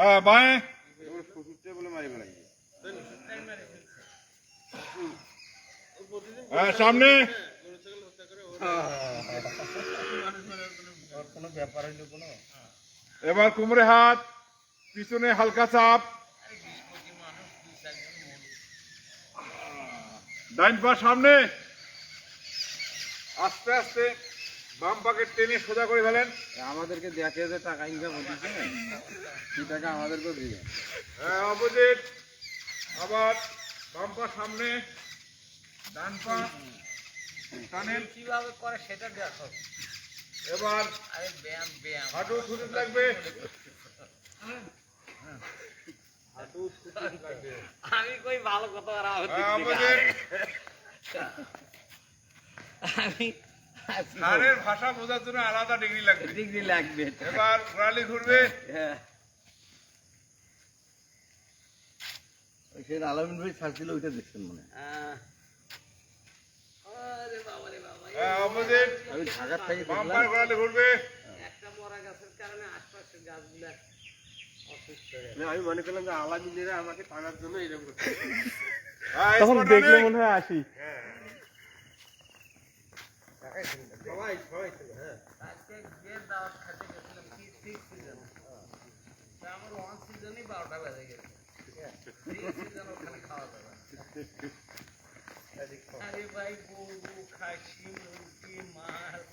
बाएं सामने এবার কোমরে হাত পিছনে হালকা চাপ ডাইন পা সামনে আস্তে আস্তে বাম পাকে টেনে সোজা করে ফেলেন আমাদেরকে দেখে যে টাকা ইনকাম হচ্ছে সেই টাকা আমাদেরকেও দিবে অপোজিট আবার বাম পা সামনে ডান পা টানেন কিভাবে করে সেটা দেখো এবার আরে ব্যায়াম ব্যায়াম হাঁটু ছুটে লাগবে হাঁটু ছুটে লাগবে আমি কই ভালো কথা আর আমি হাড়ের ভাষা বোঝার জন্য আলাদা ডিগ্রি লাগবে এবার গোড়ালি ঘুরবে সেই আলামিন ভাই ছাড়ছিল ওইটা দেখছেন মনে আরে বাবা রে বাবা অপোজিট আমি ঢাকার থেকে বাম পা গোড়ালি ঘুরবে একটা মরা গাছের কারণে আশপাশের গাছগুলো অসুস্থ হয়ে আমি মনে করলাম যে আলামিনেরা আমাকে টানার জন্য এরকম করছে তখন দেখলে মনে হয় আসি সবাই ছিল হ্যাঁ আজকে যে দাওয়াত খেতে গেছিলাম কি ঠিক সিজন আমার ওয়ান সিজনই 12টা বেজে গেছে সিজন ওখানে খাওয়া দাওয়া আরে ভাই গরু খাসি মুরগি মাছ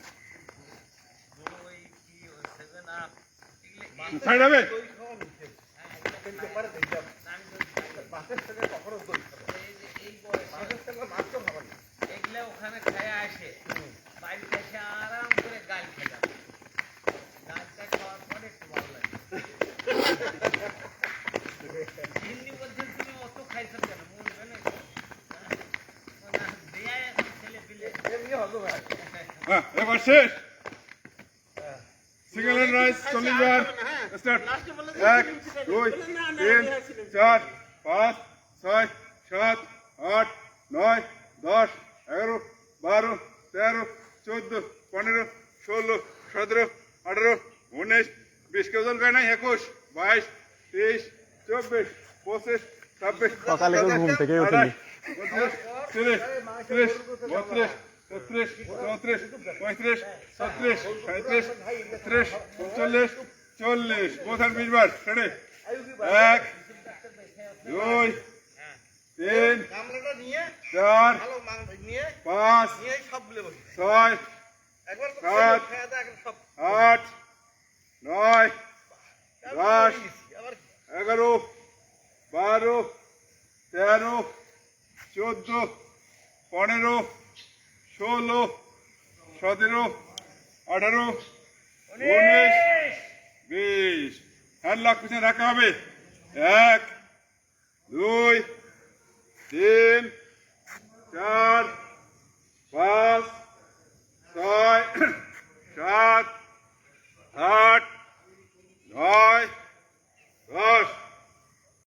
দই কি সেভেন আপ সাইড হবে এগুলো ওখানে খায় আসে বাড়িতে এসে আরাম করে গাল খেলাম গালটা খাওয়ার পরে একটু ভালো লাগে হিন্দি বলছেন তুমি অত খাইছেন কেন মরবে না দেয় ছেলে পিলে এবার শেষ সিঙ্গেল হ্যান্ড রাইস 40 বার স্টার্ট 1 2 3 4 5 6 7 8 9 10 11 12 13 14 15 16 17 18 19 20 কেউ জন গায় নাই 21 22 23 24 25 26 সকালে ঘুম থেকে উঠিনি 30 32 33 34 34 35 36 37 38 39 40 বোথান 20 বার ছেড়ে 1 2 3 4 5 6 7 8 9 10 11 12 13 14 15 16 17 18 19 20 হ্যান্ড লক পিছনে রাখা হবে 1 2 3 4 5